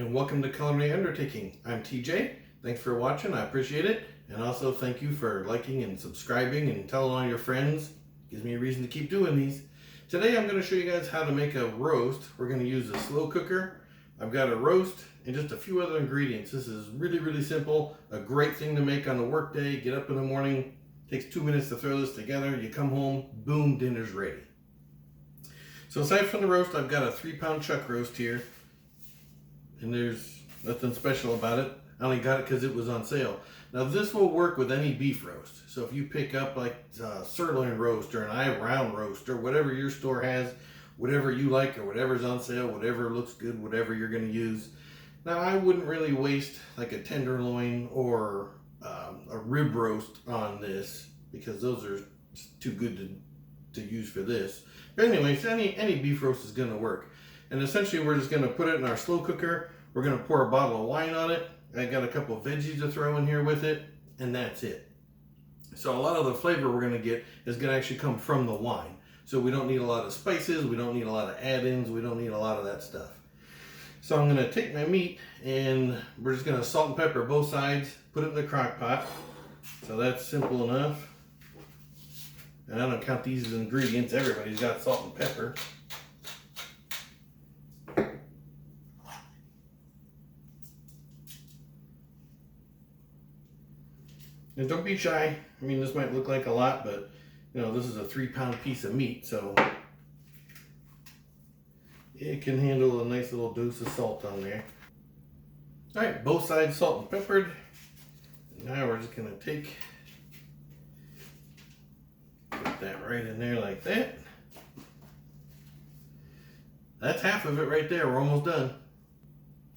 and welcome to Culinary Undertaking. I'm TJ. Thanks for watching. I appreciate it. And also thank you for liking and subscribing and telling all your friends. Gives me a reason to keep doing these. Today I'm going to show you guys how to make a roast. We're going to use a slow cooker. I've got a roast and just a few other ingredients. This is really simple. A great thing to make on a work day. Get up in the morning. Takes 2 minutes to throw this together. You come home, boom, dinner's ready. So aside from the roast, I've got a 3-pound chuck roast here. And there's nothing special about it. I only got it because it was on sale. Now this will work with any beef roast. So if you pick up like sirloin roast or an eye round roast or whatever your store has, whatever you like or whatever's on sale, whatever looks good, whatever you're going to use. Now I wouldn't really waste like a tenderloin or a rib roast on this because those are too good to use for this. But anyways, any beef roast is going to work. And essentially we're just going to put it in our slow cooker. We're going to pour a bottle of wine on it. I got a couple of veggies to throw in here with it, and that's it. So a lot of the flavor we're going to get is going to actually come from the wine. So we don't need a lot of spices, we don't need a lot of add-ins, we don't need a lot of that stuff. So I'm going to take my meat and we're just going to salt and pepper both sides, put it in the crock pot. So that's simple enough. And I don't count these as ingredients, everybody's got salt and pepper. And don't be shy. I mean, this might look like a lot, but you know, this is a 3-pound piece of meat, so it can handle a nice little dose of salt on there. All right, both sides salt and peppered. Now we're just gonna put that right in there like that. That's half of it right there. We're almost done.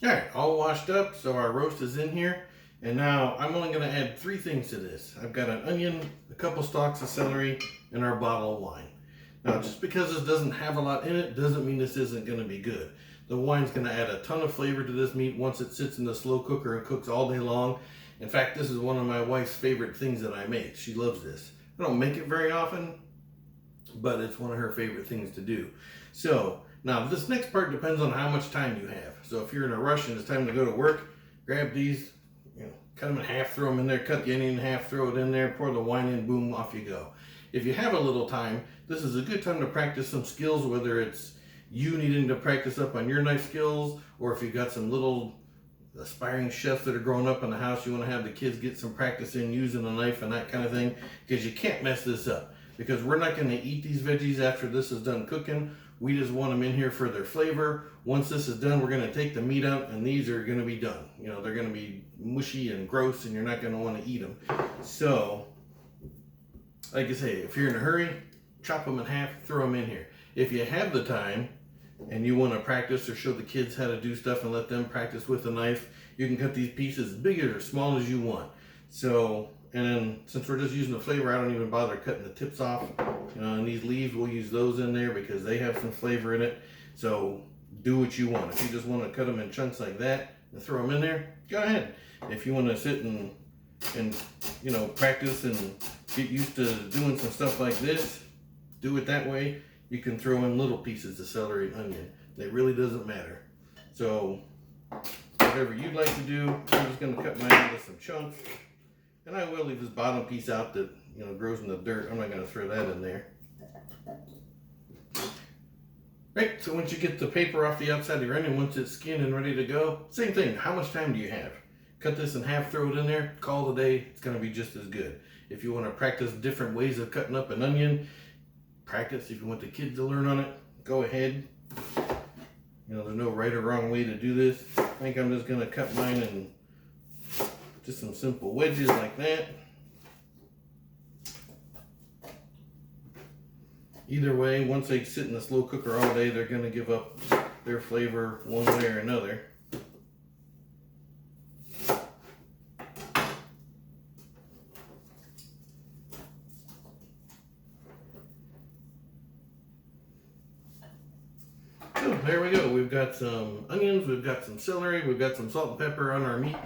All right, all washed up, so our roast is in here. And now I'm only going to add 3 things to this. I've got an onion, a couple stalks of celery, and our bottle of wine. Now just because this doesn't have a lot in it doesn't mean this isn't going to be good. The wine's going to add a ton of flavor to this meat once it sits in the slow cooker and cooks all day long. In fact, this is one of my wife's favorite things that I make. She loves this. I don't make it very often, but it's one of her favorite things to do. So now this next part depends on how much time you have. So if you're in a rush and it's time to go to work, grab these. Cut them in half, throw them in there, cut the onion in half, throw it in there, pour the wine in, boom, off you go. If you have a little time, this is a good time to practice some skills, whether it's you needing to practice up on your knife skills, or if you've got some little aspiring chefs that are growing up in the house, you want to have the kids get some practice in using a knife and that kind of thing, because you can't mess this up. Because we're not going to eat these veggies after this is done cooking. We just want them in here for their flavor. Once this is done, we're going to take the meat out and these are going to be done. You know, they're going to be mushy and gross and you're not going to want to eat them. So, like I say, if you're in a hurry, chop them in half, throw them in here. If you have the time and you want to practice or show the kids how to do stuff and let them practice with a knife, you can cut these pieces as big or small as you want. So, and then since we're just using the flavor, I don't even bother cutting the tips off. You know, and these leaves, we'll use those in there because they have some flavor in it. So do what you want. If you just want to cut them in chunks like that and throw them in there, go ahead. If you want to sit and you know, practice and get used to doing some stuff like this, do it that way. You can throw in little pieces of celery and onion. It really doesn't matter. So whatever you'd like to do, I'm just going to cut mine into some chunks. And I will leave this bottom piece out that, you know, grows in the dirt. I'm not going to throw that in there. Right, so once you get the paper off the outside of your onion, once it's skinned and ready to go, same thing. How much time do you have? Cut this in half, throw it in there, call it a day. It's going to be just as good. If you want to practice different ways of cutting up an onion, practice. If you want the kids to learn on it, go ahead. You know, there's no right or wrong way to do this. I think I'm just going to cut mine in just some simple wedges like that. Either way, once they sit in the slow cooker all day, they're going to give up their flavor one way or another. So there we go. We've got some onions, we've got some celery, we've got some salt and pepper on our meat.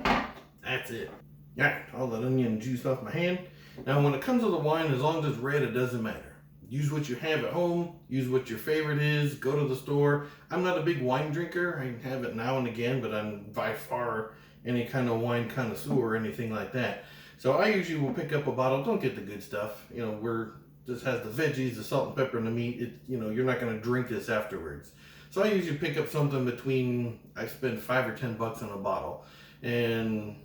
That's it. All right, all that onion juice off my hand. Now when it comes to the wine, as long as it's red, it doesn't matter. use what you have at home, use what your favorite is, go to the store. I'm not a big wine drinker. I have it now and again, but I'm by far any kind of wine connoisseur or anything like that. So I usually will pick up a bottle. Don't get the good stuff. You know, this has the veggies, the salt and pepper, and the meat. You're not going to drink this afterwards. So I usually pick up something between, I spend $5 or $10 on a bottle. And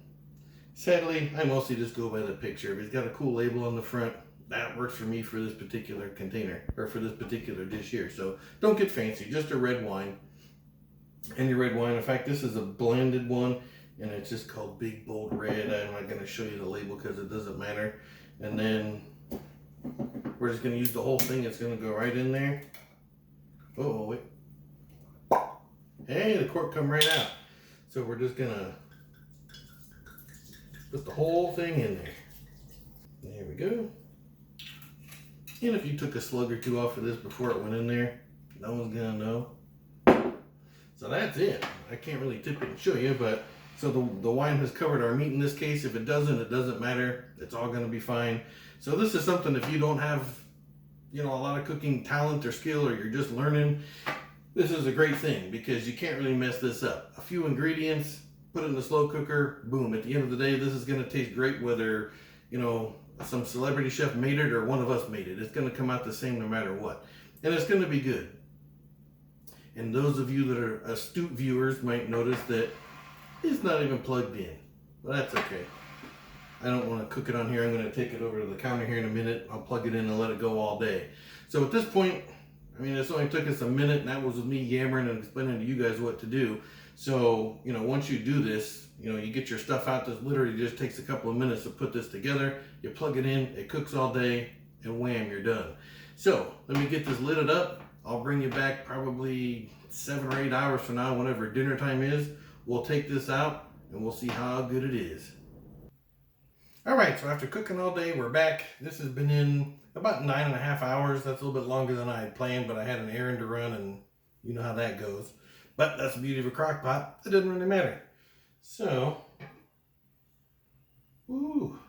sadly, I mostly just go by the picture. If it's got a cool label on the front, that works for me for this particular container, or for this particular dish here. So don't get fancy, just a red wine. Any red wine. In fact, this is a blended one, and it's just called Big Bold Red. I'm not going to show you the label because it doesn't matter. And then we're just going to use the whole thing. It's going to go right in there. Oh, wait. Hey, the cork come right out. So we're just going to put the whole thing in there. There we go. And if you took a slug or two off of this before it went in there, no one's gonna know. So that's it. I can't really tip it and show you, but so the wine has covered our meat in this case. If it doesn't, it doesn't matter. It's all gonna be fine. So this is something, if you don't have, a lot of cooking talent or skill, or you're just learning, this is a great thing because you can't really mess this up. A few ingredients, put it in the slow cooker, boom. At the end of the day, this is gonna taste great whether, some celebrity chef made it or one of us made it. It's going to come out the same no matter what. And it's going to be good. And those of you that are astute viewers might notice that it's not even plugged in. But that's okay. I don't want to cook it on here. I'm going to take it over to the counter here in a minute. I'll plug it in and let it go all day. So at this point, this only took us a minute, and that was with me yammering and explaining to you guys what to do. So, once you do this, you get your stuff out. This literally just takes a couple of minutes to put this together. You plug it in, it cooks all day, and wham, you're done. So, let me get this lidded up. I'll bring you back probably 7 or 8 hours from now, whenever dinner time is. We'll take this out, and we'll see how good it is. All right, so after cooking all day, we're back. This has been in about 9.5 hours. That's a little bit longer than I had planned, but I had an errand to run, and you know how that goes. But that's the beauty of a crock pot. It doesn't really matter. So, ooh.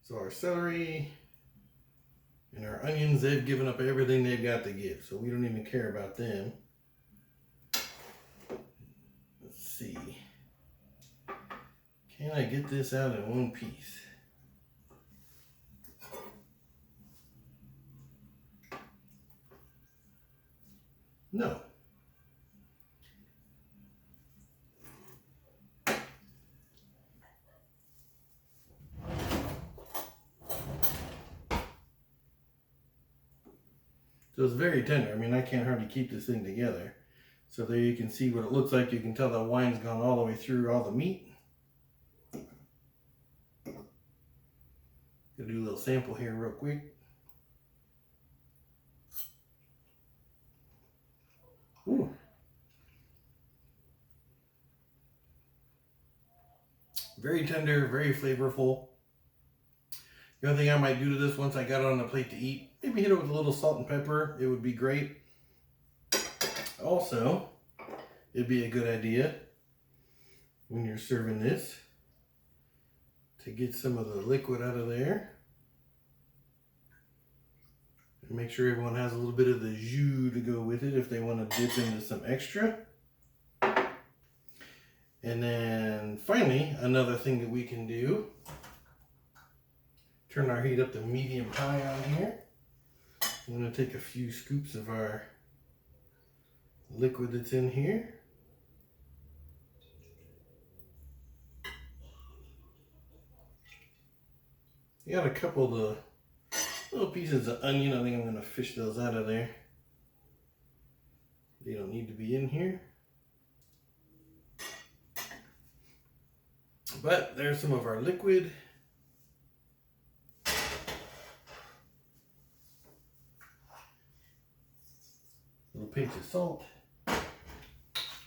So our celery and our onions, they've given up everything they've got to give. So we don't even care about them. Let's see. Can I get this out in one piece? No. So it's very tender. I can't hardly keep this thing together. So there you can see what it looks like. You can tell the wine's gone all the way through all the meat. Gonna do a little sample here real quick. Ooh. Very tender, very flavorful. The only thing I might do to this once I got it on the plate to eat, maybe hit it with a little salt and pepper. It would be great. Also, it'd be a good idea when you're serving this to get some of the liquid out of there. And make sure everyone has a little bit of the jus to go with it if they want to dip into some extra. And then finally, another thing that we can do, turn our heat up to medium high on here. I'm going to take a few scoops of our liquid that's in here. You got a couple of the little pieces of onion. I think I'm going to fish those out of there. They don't need to be in here. But there's some of our liquid. A little pinch of salt. A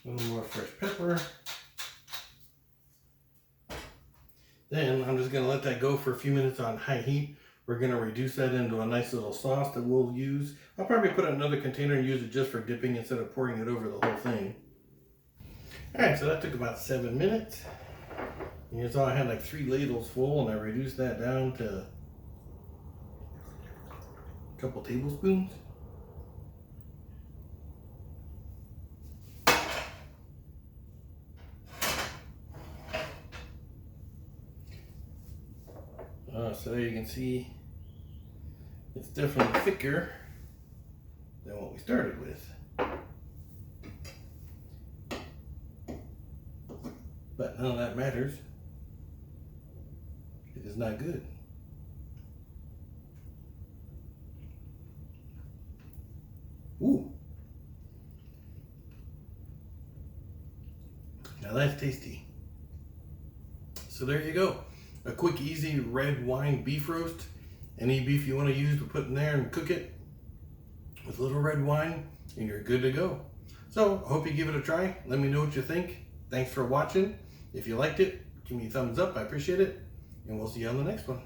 little more fresh pepper. Then I'm just going to let that go for a few minutes on high heat. We're going to reduce that into a nice little sauce that we'll use. I'll probably put it in another container and use it just for dipping instead of pouring it over the whole thing. Alright, so that took about 7 minutes. And you saw I had like 3 ladles full, and I reduced that down to a couple tablespoons. So there you can see it's definitely thicker than what we started with. But none of that matters. It is not good. Ooh. Now that's tasty. So there you go. A quick, easy red wine beef roast. Any beef you want to use to put in there and cook it with a little red wine, and you're good to go. So I hope you give it a try. Let me know what you think. Thanks for watching. If you liked it, give me a thumbs up. I appreciate it. And we'll see you on the next one.